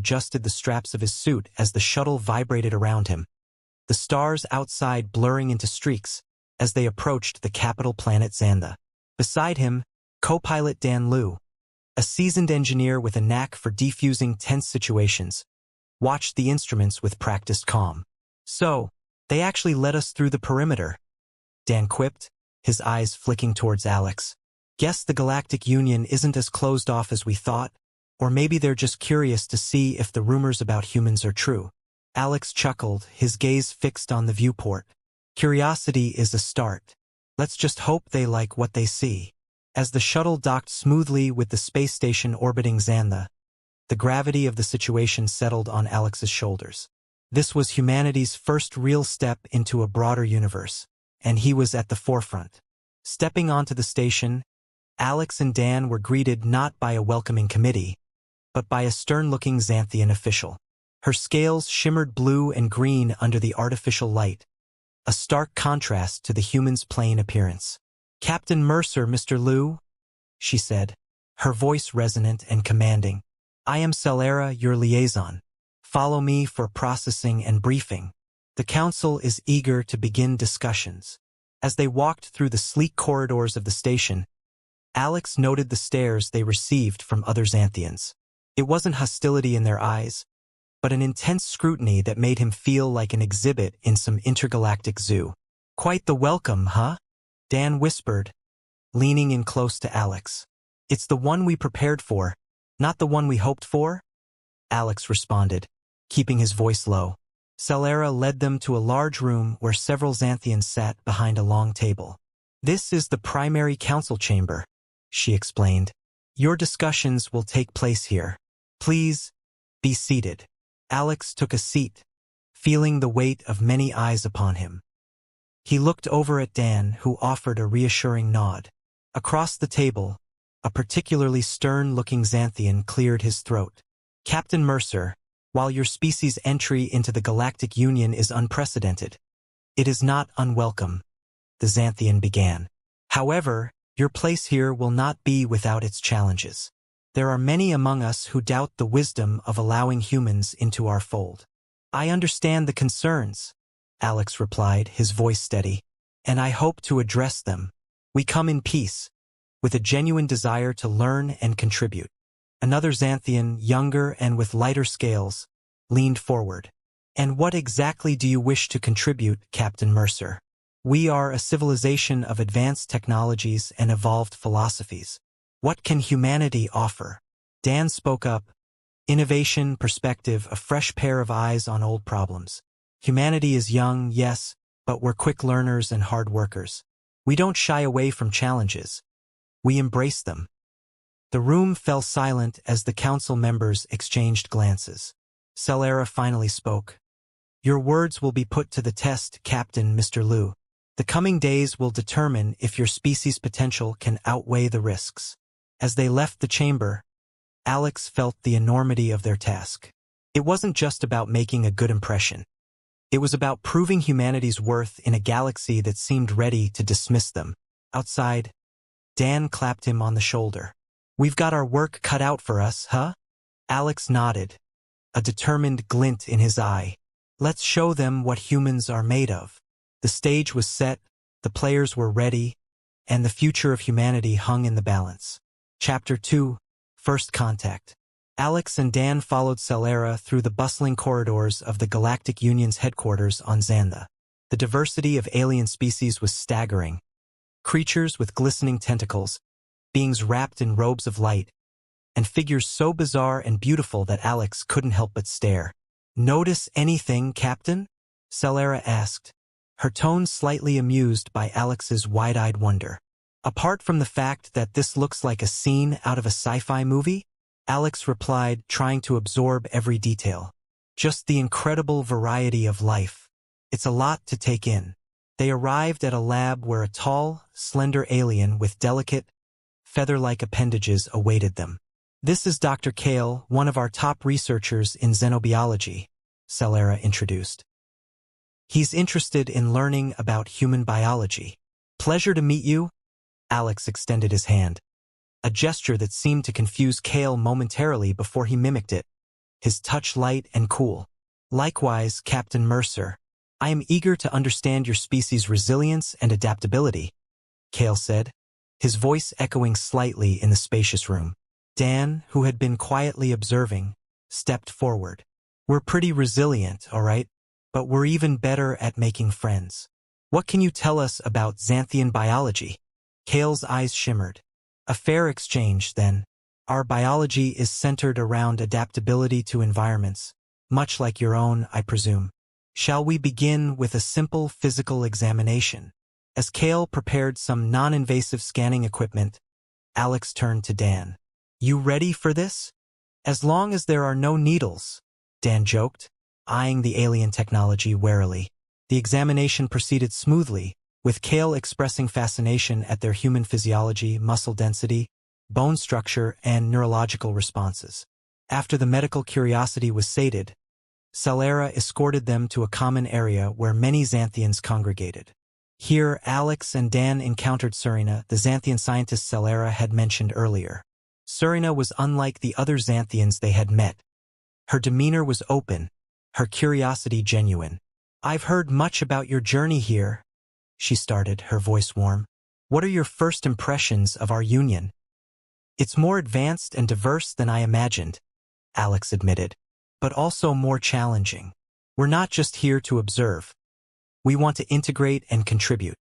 adjusted the straps of his suit as the shuttle vibrated around him, the stars outside blurring into streaks as they approached the capital planet Xantha. Beside him, co-pilot Dan Liu, a seasoned engineer with a knack for defusing tense situations, watched the instruments with practiced calm. "So, they actually let us through the perimeter," Dan quipped, his eyes flicking towards Alex. "Guess the Galactic Union isn't as closed off as we thought, or maybe they're just curious to see if the rumors about humans are true." Alex chuckled, his gaze fixed on the viewport. "Curiosity is a start. Let's just hope they like what they see." As the shuttle docked smoothly with the space station orbiting Xantha, the gravity of the situation settled on Alex's shoulders. This was humanity's first real step into a broader universe, and he was at the forefront. Stepping onto the station, Alex and Dan were greeted not by a welcoming committee, but by a stern-looking Xanthian official. Her scales shimmered blue and green under the artificial light, a stark contrast to the human's plain appearance. "Captain Mercer, Mr. Liu," she said, her voice resonant and commanding. "I am Celera, your liaison. Follow me for processing and briefing." The council is eager to begin discussions. As they walked through the sleek corridors of the station, Alex noted the stares they received from other Xanthians. It wasn't hostility in their eyes, but an intense scrutiny that made him feel like an exhibit in some intergalactic zoo. "Quite the welcome, huh?" Dan whispered, leaning in close to Alex. "It's the one we prepared for, not the one we hoped for," Alex responded, keeping his voice low. Celera led them to a large room where several Xanthians sat behind a long table. "This is the primary council chamber," she explained. "Your discussions will take place here. Please, be seated." Alex took a seat, feeling the weight of many eyes upon him. He looked over at Dan, who offered a reassuring nod. Across the table, a particularly stern-looking Xanthian cleared his throat. "Captain Mercer, while your species' entry into the Galactic Union is unprecedented, it is not unwelcome," the Xanthian began. "However, your place here will not be without its challenges. There are many among us who doubt the wisdom of allowing humans into our fold." "I understand the concerns," Alex replied, his voice steady, "and I hope to address them. We come in peace, with a genuine desire to learn and contribute." Another Xanthian, younger and with lighter scales, leaned forward. "And what exactly do you wish to contribute, Captain Mercer?" "We are a civilization of advanced technologies and evolved philosophies. What can humanity offer?" Dan spoke up. Innovation, perspective, a fresh pair of eyes on old problems. "Humanity is young, yes, but we're quick learners and hard workers. We don't shy away from challenges. We embrace them." The room fell silent as the council members exchanged glances. Celera finally spoke. "Your words will be put to the test, Captain Mr. Liu. The coming days will determine if your species' potential can outweigh the risks." As they left the chamber, Alex felt the enormity of their task. It wasn't just about making a good impression. It was about proving humanity's worth in a galaxy that seemed ready to dismiss them. Outside, Dan clapped him on the shoulder. "We've got our work cut out for us, huh?" Alex nodded, a determined glint in his eye. "Let's show them what humans are made of." The stage was set, the players were ready, and the future of humanity hung in the balance. Chapter 2, First Contact. Alex and Dan followed Celera through the bustling corridors of the Galactic Union's headquarters on Xantha. The diversity of alien species was staggering. Creatures with glistening tentacles, beings wrapped in robes of light, and figures so bizarre and beautiful that Alex couldn't help but stare. "Notice anything, Captain?" Celera asked, her tone slightly amused by Alex's wide-eyed wonder. "Apart from the fact that this looks like a scene out of a sci-fi movie?" Alex replied, trying to absorb every detail. "Just the incredible variety of life. It's a lot to take in." They arrived at a lab where a tall, slender alien with delicate, feather-like appendages awaited them. "This is Dr. Kale, one of our top researchers in xenobiology," Celera introduced. "He's interested in learning about human biology." "Pleasure to meet you." Alex extended his hand, a gesture that seemed to confuse Kale momentarily before he mimicked it. his touch light and cool. Likewise, Captain Mercer. I am eager to understand your species' resilience and adaptability, Kale said, his voice echoing slightly in the spacious room. Dan, who had been quietly observing, stepped forward. We're pretty resilient, all right, but we're even better at making friends. What can you tell us about Xanthian biology? Kale's eyes shimmered. A fair exchange, then. Our biology is centered around adaptability to environments, much like your own, I presume. Shall we begin with a simple physical examination? As Kale prepared some non-invasive scanning equipment, Alex turned to Dan. You ready for this? As long as there are no needles, Dan joked, eyeing the alien technology warily. The examination proceeded smoothly, with Kale expressing fascination at their human physiology, muscle density, bone structure, and neurological responses. After the medical curiosity was sated, Salera escorted them to a common area where many Xanthians congregated. Here, Alex and Dan encountered Surina, the Xanthian scientist Salera had mentioned earlier. Surina was unlike the other Xanthians they had met. Her demeanor was open, her curiosity genuine. I've heard much about your journey here, she started, her voice warm. What are your first impressions of our union? It's more advanced and diverse than I imagined, Alex admitted, but also more challenging. We're not just here to observe. We want to integrate and contribute.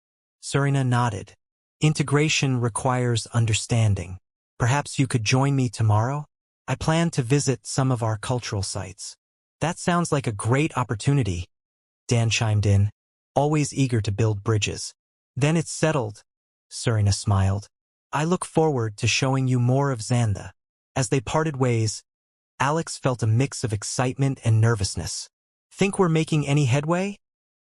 Surina nodded. Integration requires understanding. Perhaps you could join me tomorrow? I plan to visit some of our cultural sites. That sounds like a great opportunity, Dan chimed in, always eager to build bridges. Then it's settled, Surina smiled. I look forward to showing you more of Xantha. As they parted ways, Alex felt a mix of excitement and nervousness. Think we're making any headway?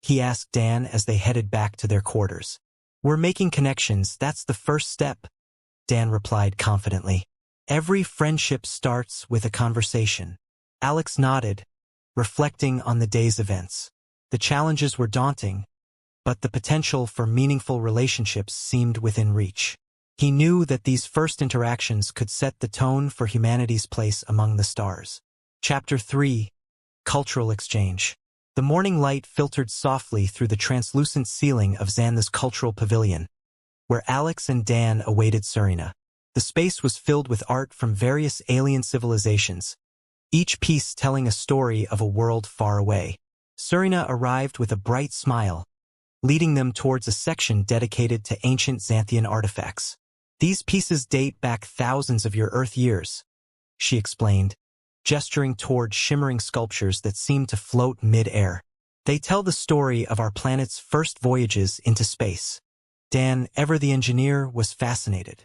He asked Dan as they headed back to their quarters. We're making connections, that's the first step, Dan replied confidently. Every friendship starts with a conversation. Alex nodded, reflecting on the day's events. The challenges were daunting, but the potential for meaningful relationships seemed within reach. He knew that these first interactions could set the tone for humanity's place among the stars. Chapter 3. Cultural Exchange. The morning light filtered softly through the translucent ceiling of Xantha's cultural pavilion, where Alex and Dan awaited Surina. The space was filled with art from various alien civilizations, each piece telling a story of a world far away. Surina arrived with a bright smile, leading them towards a section dedicated to ancient Xanthian artifacts. These pieces date back thousands of your Earth years, she explained, gesturing toward shimmering sculptures that seemed to float mid-air. They tell the story of our planet's first voyages into space. Dan, ever the engineer, was fascinated.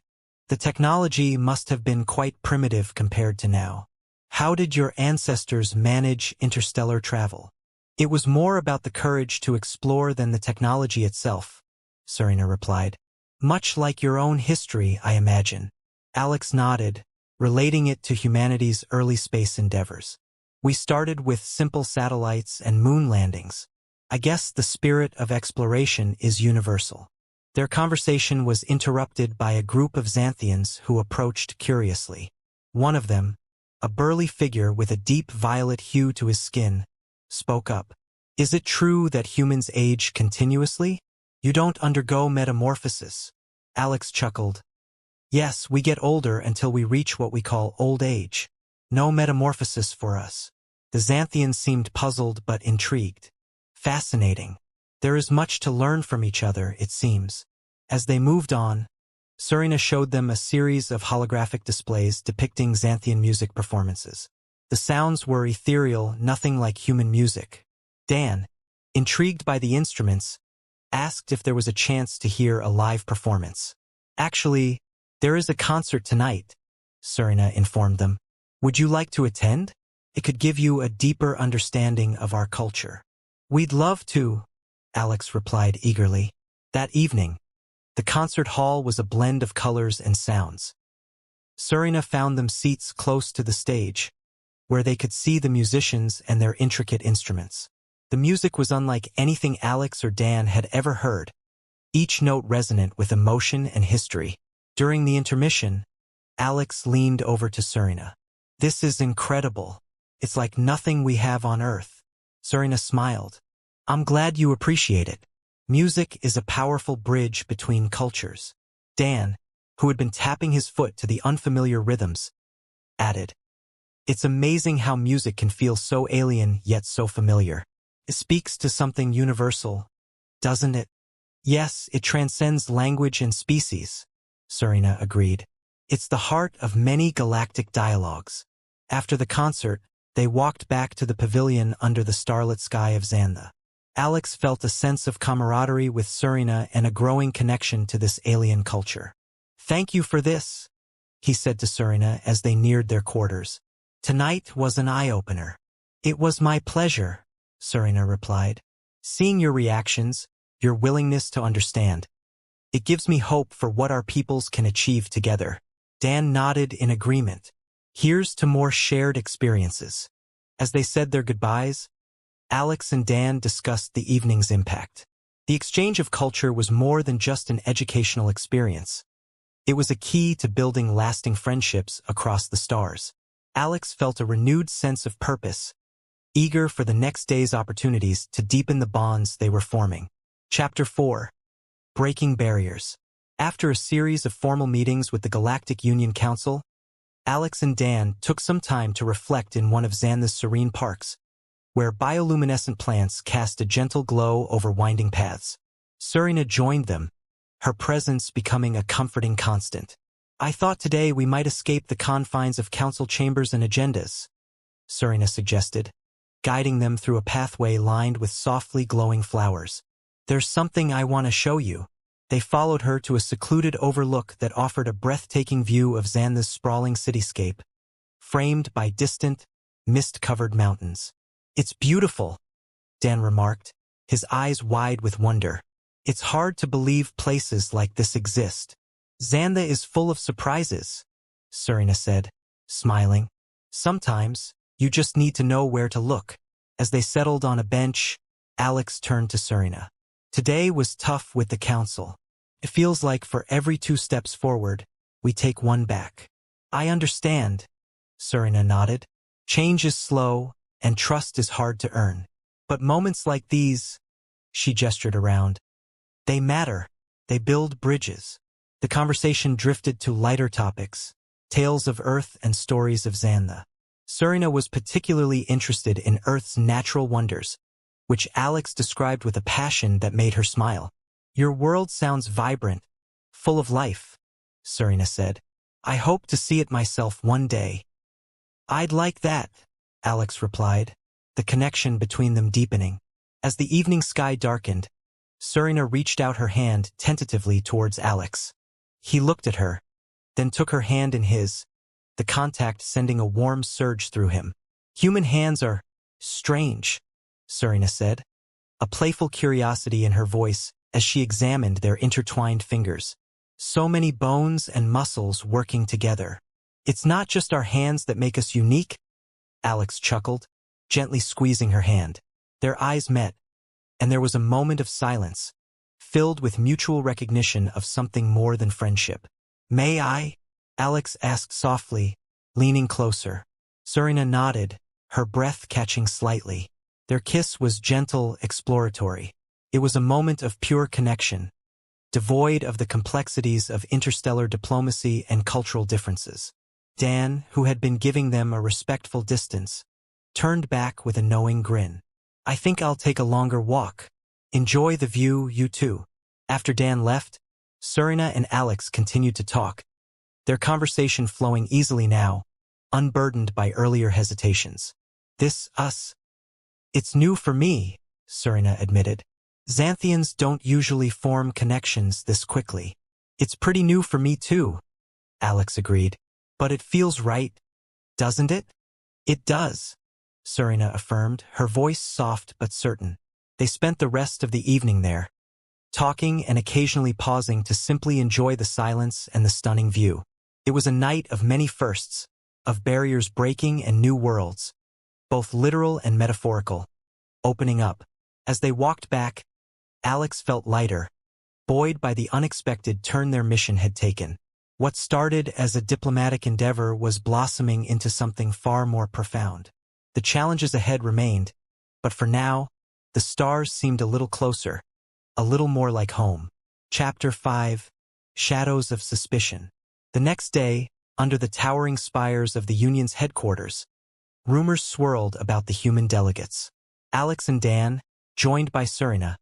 The technology must have been quite primitive compared to now. How did your ancestors manage interstellar travel? It was more about the courage to explore than the technology itself, Surina replied. Much like your own history, I imagine. Alex nodded, relating it to humanity's early space endeavors. We started with simple satellites and moon landings. I guess the spirit of exploration is universal. Their conversation was interrupted by a group of Xanthians who approached curiously. One of them, a burly figure with a deep violet hue to his skin, spoke up. Is it true that humans age continuously? You don't undergo metamorphosis. Alex chuckled. Yes, we get older until we reach what we call old age. No metamorphosis for us. The Xanthians seemed puzzled but intrigued. Fascinating. There is much to learn from each other, it seems. As they moved on, Surina showed them a series of holographic displays depicting Xanthian music performances. The sounds were ethereal, nothing like human music. Dan, intrigued by the instruments, asked if there was a chance to hear a live performance. Actually, there is a concert tonight, Surina informed them. Would you like to attend? It could give you a deeper understanding of our culture. We'd love to, Alex replied eagerly. That evening, the concert hall was a blend of colors and sounds. Surina found them seats close to the stage, where they could see the musicians and their intricate instruments. The music was unlike anything Alex or Dan had ever heard, each note resonant with emotion and history. During the intermission, Alex leaned over to Surina. This is incredible. It's like nothing we have on Earth. Serena smiled. I'm glad you appreciate it. Music is a powerful bridge between cultures. Dan, who had been tapping his foot to the unfamiliar rhythms, added, It's amazing how music can feel so alien yet so familiar. It speaks to something universal, doesn't it? Yes, it transcends language and species, Serena agreed. It's the heart of many galactic dialogues. After the concert, they walked back to the pavilion under the starlit sky of Xantha. Alex felt a sense of camaraderie with Serena and a growing connection to this alien culture. Thank you for this, he said to Serena as they neared their quarters. Tonight was an eye-opener. It was my pleasure, Serena replied. Seeing your reactions, your willingness to understand. It gives me hope for what our peoples can achieve together. Dan nodded in agreement. Here's to more shared experiences. As they said their goodbyes, Alex and Dan discussed the evening's impact. The exchange of culture was more than just an educational experience. It was a key to building lasting friendships across the stars. Alex felt a renewed sense of purpose, eager for the next day's opportunities to deepen the bonds they were forming. Chapter 4. Breaking Barriers. After a series of formal meetings with the Galactic Union Council, Alex and Dan took some time to reflect in one of Xantha's serene parks, where bioluminescent plants cast a gentle glow over winding paths. Serena joined them, her presence becoming a comforting constant. I thought today we might escape the confines of council chambers and agendas, Serena suggested, guiding them through a pathway lined with softly glowing flowers. There's something I want to show you. They followed her to a secluded overlook that offered a breathtaking view of Xantha's sprawling cityscape, framed by distant, mist-covered mountains. It's beautiful, Dan remarked, his eyes wide with wonder. It's hard to believe places like this exist. Xantha is full of surprises, Serena said, smiling. Sometimes, you just need to know where to look. As they settled on a bench, Alex turned to Serena. Today was tough with the council. It feels like for every 2 steps forward, we take 1 back. I understand, Serena nodded. Change is slow, and trust is hard to earn. But moments like these, she gestured around, they matter. They build bridges. The conversation drifted to lighter topics, tales of Earth and stories of Xantha. Serena was particularly interested in Earth's natural wonders, which Alex described with a passion that made her smile. Your world sounds vibrant, full of life, Serena said. I hope to see it myself one day. I'd like that, Alex replied, the connection between them deepening. As the evening sky darkened, Serena reached out her hand tentatively towards Alex. He looked at her, then took her hand in his, the contact sending a warm surge through him. Human hands are strange, Serena said, a playful curiosity in her voice as she examined their intertwined fingers. So many bones and muscles working together. It's not just our hands that make us unique, Alex chuckled, gently squeezing her hand. Their eyes met, and there was a moment of silence, filled with mutual recognition of something more than friendship. May I? Alex asked softly, leaning closer. Serena nodded, her breath catching slightly. Their kiss was gentle, exploratory. It was a moment of pure connection, devoid of the complexities of interstellar diplomacy and cultural differences. Dan, who had been giving them a respectful distance, turned back with a knowing grin. I think I'll take a longer walk. Enjoy the view, you two. After Dan left, Serena and Alex continued to talk, their conversation flowing easily now, unburdened by earlier hesitations. This, us. It's new for me, Serena admitted. Xanthians don't usually form connections this quickly. It's pretty new for me too, Alex agreed. But it feels right, doesn't it? It does, Serena affirmed, her voice soft but certain. They spent the rest of the evening there, talking and occasionally pausing to simply enjoy the silence and the stunning view. It was a night of many firsts, of barriers breaking and new worlds, both literal and metaphorical, opening up. As they walked back, Alex felt lighter, buoyed by the unexpected turn their mission had taken. What started as a diplomatic endeavor was blossoming into something far more profound. The challenges ahead remained, but for now, the stars seemed a little closer, a little more like home. Chapter 5: Shadows of Suspicion. The next day, under the towering spires of the Union's headquarters, rumors swirled about the human delegates. Alex and Dan, joined by Serena,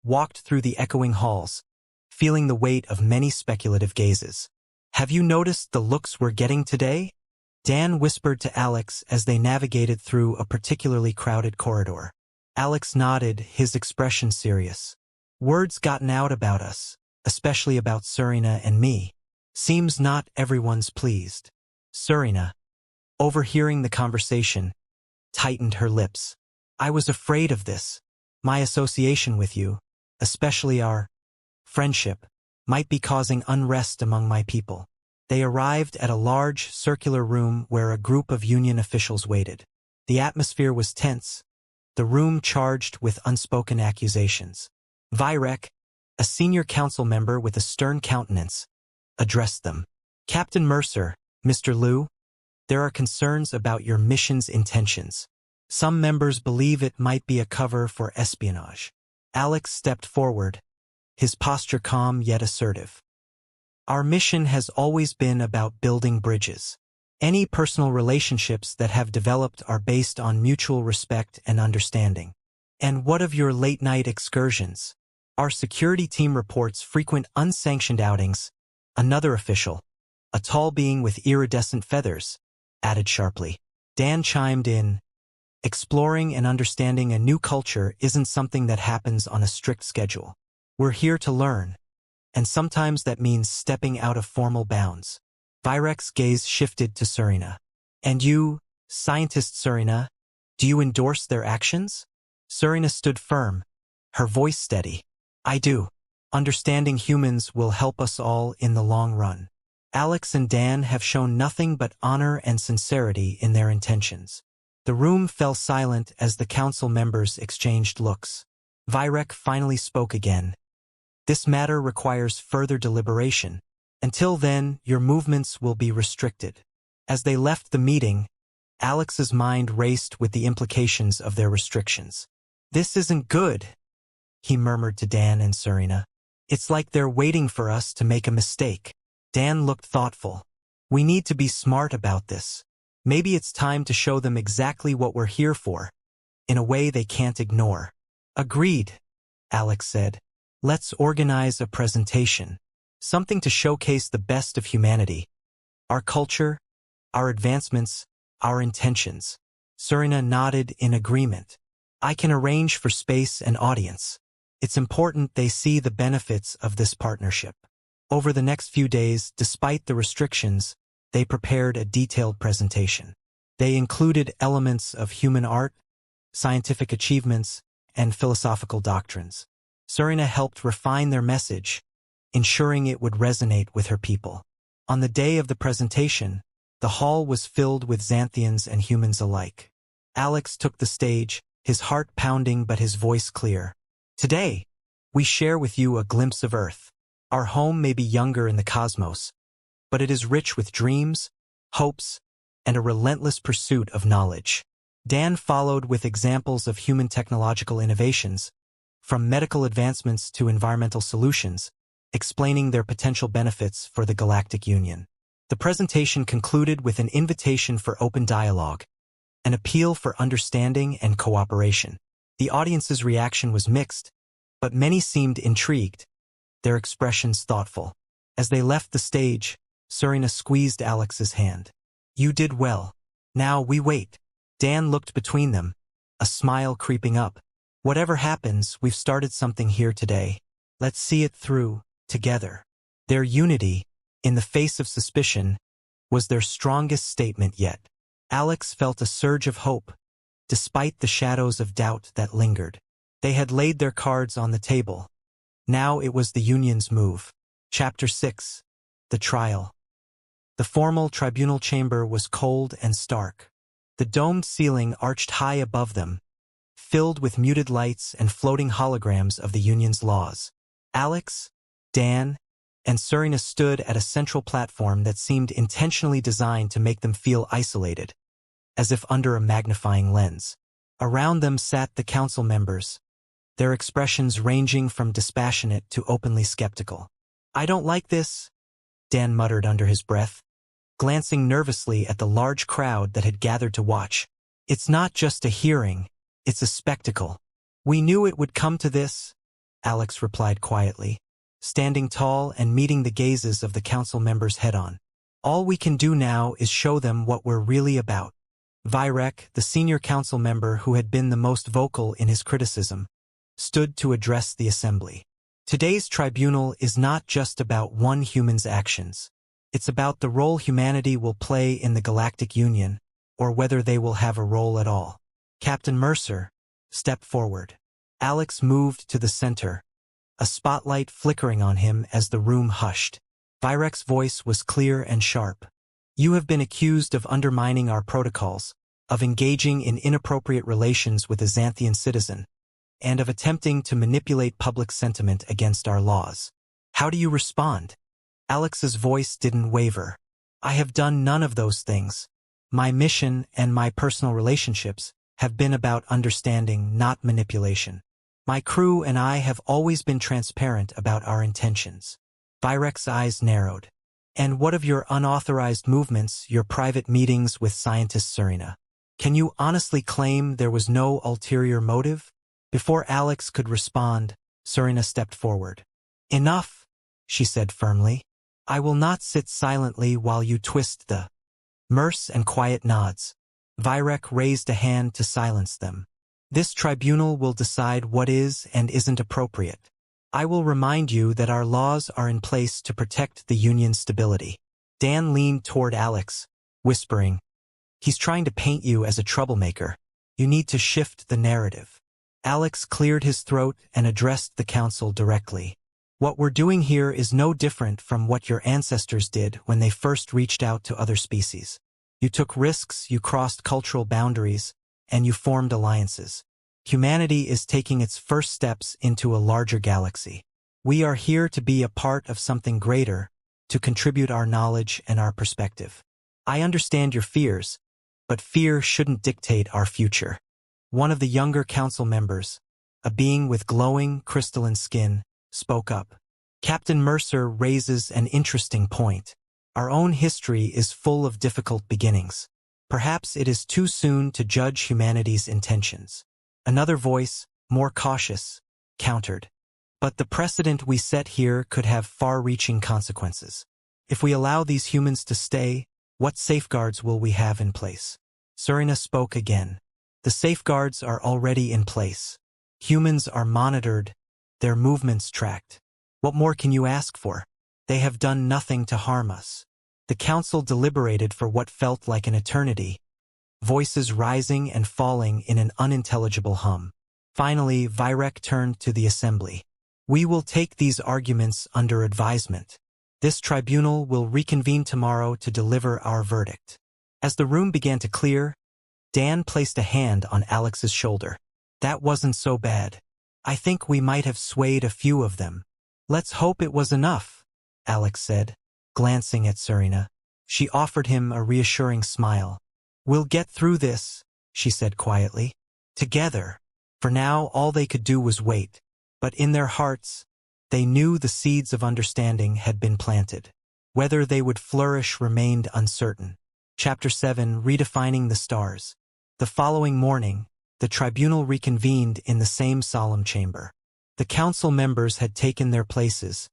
walked through the echoing halls, feeling the weight of many speculative gazes. "Have you noticed the looks we're getting today?" Dan whispered to Alex as they navigated through a particularly crowded corridor. Alex nodded, his expression serious. "Word's gotten out about us, especially about Serena and me. Seems not everyone's pleased." Serena, overhearing the conversation, tightened her lips. "I was afraid of this. My association with you, especially our friendship, might be causing unrest among my people." They arrived at a large, circular room where a group of Union officials waited. The atmosphere was tense, the room charged with unspoken accusations. Vyrek, a senior council member with a stern countenance, addressed them. "Captain Mercer, Mr. Liu, there are concerns about your mission's intentions. Some members believe it might be a cover for espionage." Alex stepped forward, his posture calm yet assertive. "Our mission has always been about building bridges. Any personal relationships that have developed are based on mutual respect and understanding." "And what of your late-night excursions? Our security team reports frequent unsanctioned outings." Another official, a tall being with iridescent feathers, added sharply. Dan chimed in, "Exploring and understanding a new culture isn't something that happens on a strict schedule. We're here to learn, and sometimes that means stepping out of formal bounds." Vyrek's gaze shifted to Serena. "And you, scientist Serena, do you endorse their actions?" Serena stood firm, her voice steady. "I do. Understanding humans will help us all in the long run." Alex and Dan have shown nothing but honor and sincerity in their intentions. The room fell silent as the council members exchanged looks. Vyrek finally spoke again. "This matter requires further deliberation. Until then, your movements will be restricted." As they left the meeting, Alex's mind raced with the implications of their restrictions. "This isn't good," he murmured to Dan and Serena. "It's like they're waiting for us to make a mistake." Dan looked thoughtful. "We need to be smart about this. Maybe it's time to show them exactly what we're here for, in a way they can't ignore." "Agreed," Alex said. "Let's organize a presentation. Something to showcase the best of humanity. Our culture, our advancements, our intentions." Serena nodded in agreement. "I can arrange for space and audience. It's important they see the benefits of this partnership." Over the next few days, despite the restrictions, they prepared a detailed presentation. They included elements of human art, scientific achievements, and philosophical doctrines. Serena helped refine their message, ensuring it would resonate with her people. On the day of the presentation, the hall was filled with Xanthians and humans alike. Alex took the stage, his heart pounding but his voice clear. "Today, we share with you a glimpse of Earth. Our home may be younger in the cosmos, but it is rich with dreams, hopes, and a relentless pursuit of knowledge." Dan followed with examples of human technological innovations, from medical advancements to environmental solutions, explaining their potential benefits for the Galactic Union. The presentation concluded with an invitation for open dialogue, an appeal for understanding and cooperation. The audience's reaction was mixed, but many seemed intrigued, their expressions thoughtful. As they left the stage, Serena squeezed Alex's hand. "You did well. Now we wait." Dan looked between them, a smile creeping up. "Whatever happens, we've started something here today. Let's see it through, together." Their unity, in the face of suspicion, was their strongest statement yet. Alex felt a surge of hope, despite the shadows of doubt that lingered. They had laid their cards on the table. Now it was the Union's move. Chapter 6: The Trial. The formal tribunal chamber was cold and stark. The domed ceiling arched high above them, filled with muted lights and floating holograms of the Union's laws. Alex, Dan, and Serena stood at a central platform that seemed intentionally designed to make them feel isolated, as if under a magnifying lens. Around them sat the council members, their expressions ranging from dispassionate to openly skeptical. "I don't like this," Dan muttered under his breath, glancing nervously at the large crowd that had gathered to watch. "It's not just a hearing, it's a spectacle." "We knew it would come to this," Alex replied quietly, standing tall and meeting the gazes of the council members head-on. "All we can do now is show them what we're really about." Virek, the senior council member who had been the most vocal in his criticism, stood to address the assembly. "Today's tribunal is not just about one human's actions. It's about the role humanity will play in the Galactic Union, or whether they will have a role at all." Captain Mercer, step forward. Alex moved to the center, a spotlight flickering on him as the room hushed. Virek's voice was clear and sharp. "You have been accused of undermining our protocols, of engaging in inappropriate relations with a Xanthian citizen, and of attempting to manipulate public sentiment against our laws. How do you respond?" Alex's voice didn't waver. "I have done none of those things. My mission and my personal relationships have been about understanding, not manipulation. My crew and I have always been transparent about our intentions." Virek's eyes narrowed. "And what of your unauthorized movements, your private meetings with scientist Serena? Can you honestly claim there was no ulterior motive?" Before Alex could respond, Serena stepped forward. "Enough," she said firmly. "I will not sit silently while you twist the..." Mirth and quiet nods. Virek raised a hand to silence them. "This tribunal will decide what is and isn't appropriate. I will remind you that our laws are in place to protect the Union's stability." Dan leaned toward Alex, whispering, "He's trying to paint you as a troublemaker. You need to shift the narrative." Alex cleared his throat and addressed the council directly. "What we're doing here is no different from what your ancestors did when they first reached out to other species. You took risks, you crossed cultural boundaries, and you formed alliances. Humanity is taking its first steps into a larger galaxy. We are here to be a part of something greater, to contribute our knowledge and our perspective. I understand your fears, but fear shouldn't dictate our future." One of the younger council members, a being with glowing, crystalline skin, spoke up. "Captain Mercer raises an interesting point. Our own history is full of difficult beginnings. Perhaps it is too soon to judge humanity's intentions." Another voice, more cautious, countered. "But the precedent we set here could have far-reaching consequences. If we allow these humans to stay, what safeguards will we have in place?" Serena spoke again. "The safeguards are already in place. Humans are monitored, their movements tracked. What more can you ask for? They have done nothing to harm us." The council deliberated for what felt like an eternity, voices rising and falling in an unintelligible hum. Finally, Virek turned to the assembly. "We will take these arguments under advisement. This tribunal will reconvene tomorrow to deliver our verdict." As the room began to clear, Dan placed a hand on Alex's shoulder. "That wasn't so bad. I think we might have swayed a few of them." "Let's hope it was enough," Alex said, glancing at Serena. She offered him a reassuring smile. "We'll get through this," she said quietly. "Together." For now, all they could do was wait. But in their hearts, they knew the seeds of understanding had been planted. Whether they would flourish remained uncertain. Chapter 7, Redefining the Stars. The following morning, the tribunal reconvened in the same solemn chamber. The council members had taken their places,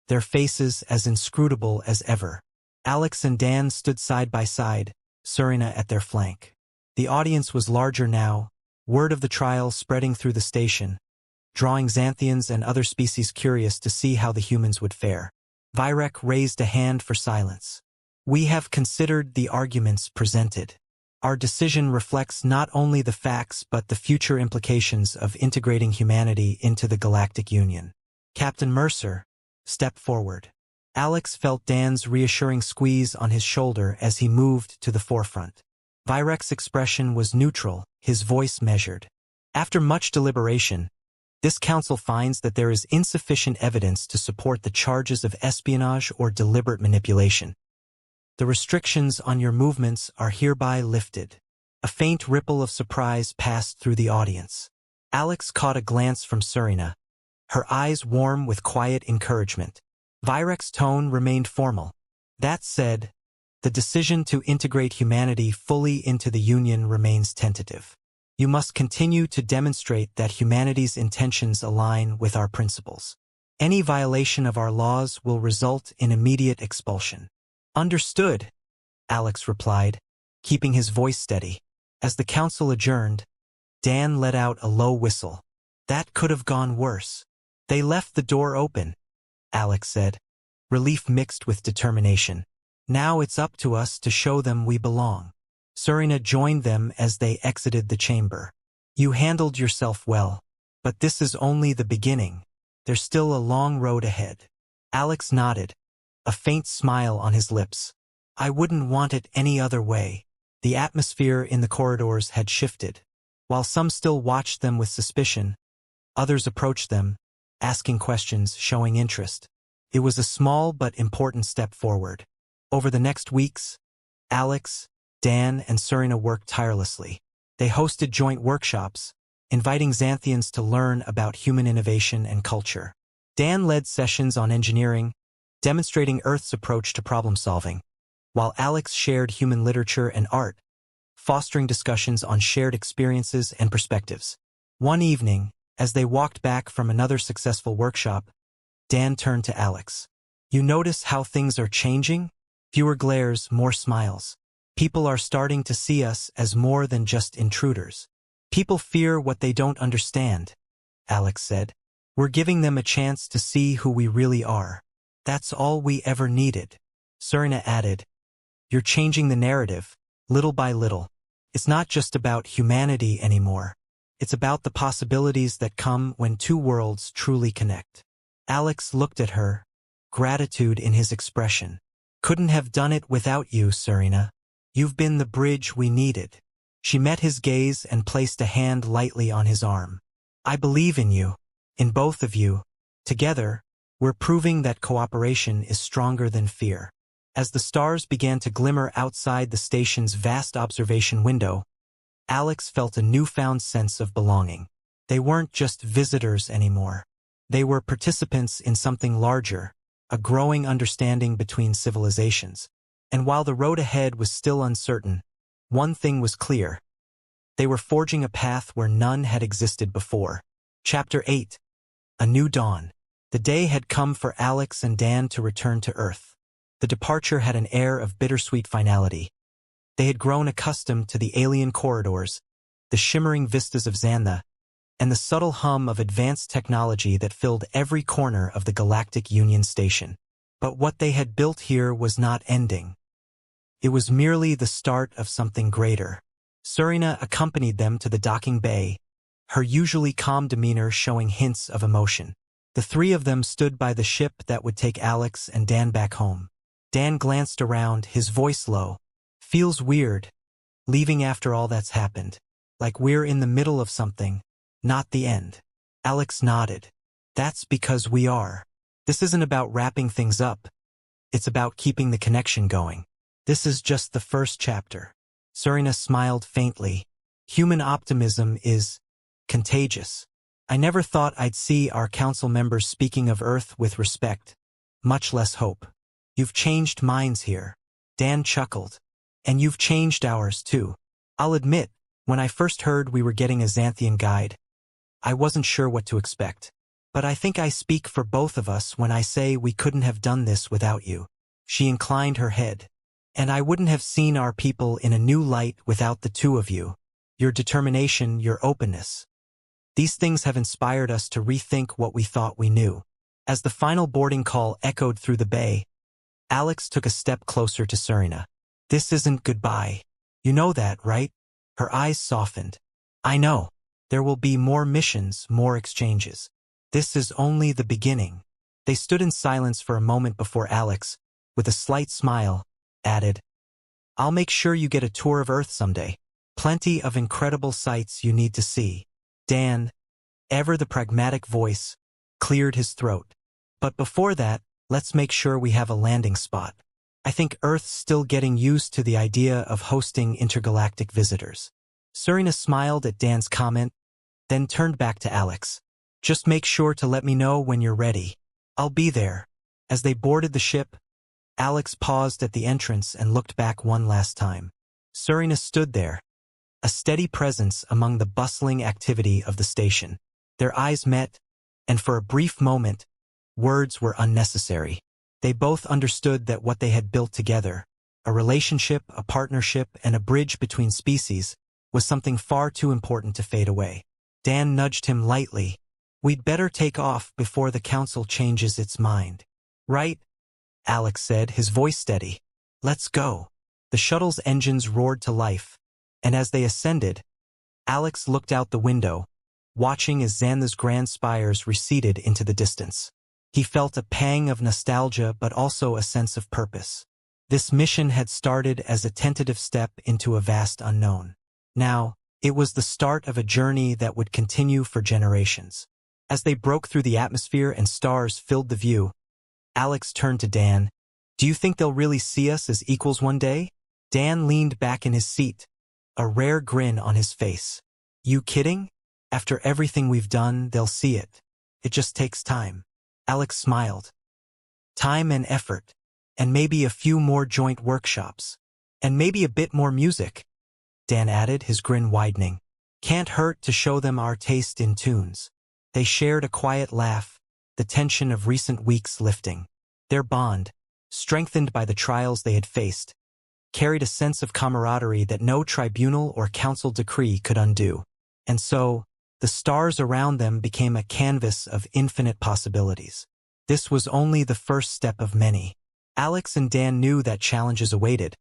their faces as inscrutable as ever. Alex and Dan stood side by side, Serena at their flank. The audience was larger now, word of the trial spreading through the station, drawing Xanthians and other species curious to see how the humans would fare. Virek raised a hand for silence. "We have considered the arguments presented. Our decision reflects not only the facts but the future implications of integrating humanity into the Galactic Union." Captain Mercer stepped forward. Alex felt Dan's reassuring squeeze on his shoulder as he moved to the forefront. Virek's expression was neutral, his voice measured. "After much deliberation, this council finds that there is insufficient evidence to support the charges of espionage or deliberate manipulation. The restrictions on your movements are hereby lifted." A faint ripple of surprise passed through the audience. Alex caught a glance from Serena, her eyes warm with quiet encouragement. Virek's tone remained formal. That said, the decision to integrate humanity fully into the Union remains tentative. You must continue to demonstrate that humanity's intentions align with our principles. Any violation of our laws will result in immediate expulsion. Understood, Alex replied, keeping his voice steady. As the council adjourned, Dan let out a low whistle. That could have gone worse. They left the door open, Alex said, relief mixed with determination. Now it's up to us to show them we belong. Serena joined them as they exited the chamber. You handled yourself well, but this is only the beginning. There's still a long road ahead. Alex nodded, a faint smile on his lips. I wouldn't want it any other way. The atmosphere in the corridors had shifted. While some still watched them with suspicion, others approached them, asking questions, showing interest. It was a small but important step forward. Over the next weeks, Alex, Dan, and Serena worked tirelessly. They hosted joint workshops, inviting Xanthians to learn about human innovation and culture. Dan led sessions on engineering, demonstrating Earth's approach to problem-solving, while Alex shared human literature and art, fostering discussions on shared experiences and perspectives. One evening, as they walked back from another successful workshop, Dan turned to Alex. You notice how things are changing? Fewer glares, more smiles. People are starting to see us as more than just intruders. People fear what they don't understand, Alex said. We're giving them a chance to see who we really are. That's all we ever needed. Serena added, You're changing the narrative, little by little. It's not just about humanity anymore. It's about the possibilities that come when two worlds truly connect. Alex looked at her, gratitude in his expression. Couldn't have done it without you, Serena. You've been the bridge we needed. She met his gaze and placed a hand lightly on his arm. I believe in you, in both of you. Together, we're proving that cooperation is stronger than fear. As the stars began to glimmer outside the station's vast observation window, Alex felt a newfound sense of belonging. They weren't just visitors anymore. They were participants in something larger, a growing understanding between civilizations. And while the road ahead was still uncertain, one thing was clear. They were forging a path where none had existed before. Chapter 8. A New Dawn. The day had come for Alex and Dan to return to Earth. The departure had an air of bittersweet finality. They had grown accustomed to the alien corridors, the shimmering vistas of Xantha, and the subtle hum of advanced technology that filled every corner of the Galactic Union Station. But what they had built here was not ending. It was merely the start of something greater. Serena accompanied them to the docking bay, her usually calm demeanor showing hints of emotion. The three of them stood by the ship that would take Alex and Dan back home. Dan glanced around, his voice low. Feels weird, leaving after all that's happened. Like we're in the middle of something, not the end. Alex nodded. That's because we are. This isn't about wrapping things up. It's about keeping the connection going. This is just the first chapter. Serena smiled faintly. Human optimism is contagious. I never thought I'd see our council members speaking of Earth with respect, much less hope. You've changed minds here. Dan chuckled. And you've changed ours too. I'll admit, when I first heard we were getting a Xanthian guide, I wasn't sure what to expect. But I think I speak for both of us when I say we couldn't have done this without you. She inclined her head. And I wouldn't have seen our people in a new light without the two of you. Your determination, your openness. These things have inspired us to rethink what we thought we knew. As the final boarding call echoed through the bay, Alex took a step closer to Serena. This isn't goodbye. You know that, right? Her eyes softened. I know. There will be more missions, more exchanges. This is only the beginning. They stood in silence for a moment before Alex, with a slight smile, added, I'll make sure you get a tour of Earth someday. Plenty of incredible sights you need to see. Dan, ever the pragmatic voice, cleared his throat. But before that, let's make sure we have a landing spot. I think Earth's still getting used to the idea of hosting intergalactic visitors. Serena smiled at Dan's comment, then turned back to Alex. Just make sure to let me know when you're ready. I'll be there. As they boarded the ship, Alex paused at the entrance and looked back one last time. Serena stood there, a steady presence among the bustling activity of the station. Their eyes met, and for a brief moment, words were unnecessary. They both understood that what they had built together, a relationship, a partnership, and a bridge between species, was something far too important to fade away. Dan nudged him lightly. We'd better take off before the council changes its mind. Right? Alex said, his voice steady. Let's go. The shuttle's engines roared to life, and as they ascended, Alex looked out the window, watching as Xantha's grand spires receded into the distance. He felt a pang of nostalgia but also a sense of purpose. This mission had started as a tentative step into a vast unknown. Now, it was the start of a journey that would continue for generations. As they broke through the atmosphere and stars filled the view, Alex turned to Dan. Do you think they'll really see us as equals one day? Dan leaned back in his seat, a rare grin on his face. You kidding? After everything we've done, they'll see it. It just takes time. Alex smiled. Time and effort, and maybe a few more joint workshops, and maybe a bit more music, Dan added, his grin widening. Can't hurt to show them our taste in tunes. They shared a quiet laugh, the tension of recent weeks lifting. Their bond, strengthened by the trials they had faced, carried a sense of camaraderie that no tribunal or council decree could undo. And so, the stars around them became a canvas of infinite possibilities. This was only the first step of many. Alex and Dan knew that challenges awaited,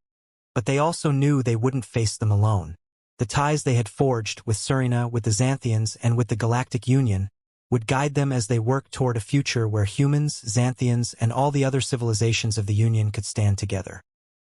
but they also knew they wouldn't face them alone. The ties they had forged with Serena, with the Xanthians, and with the Galactic Union would guide them as they worked toward a future where humans, Xanthians, and all the other civilizations of the Union could stand together.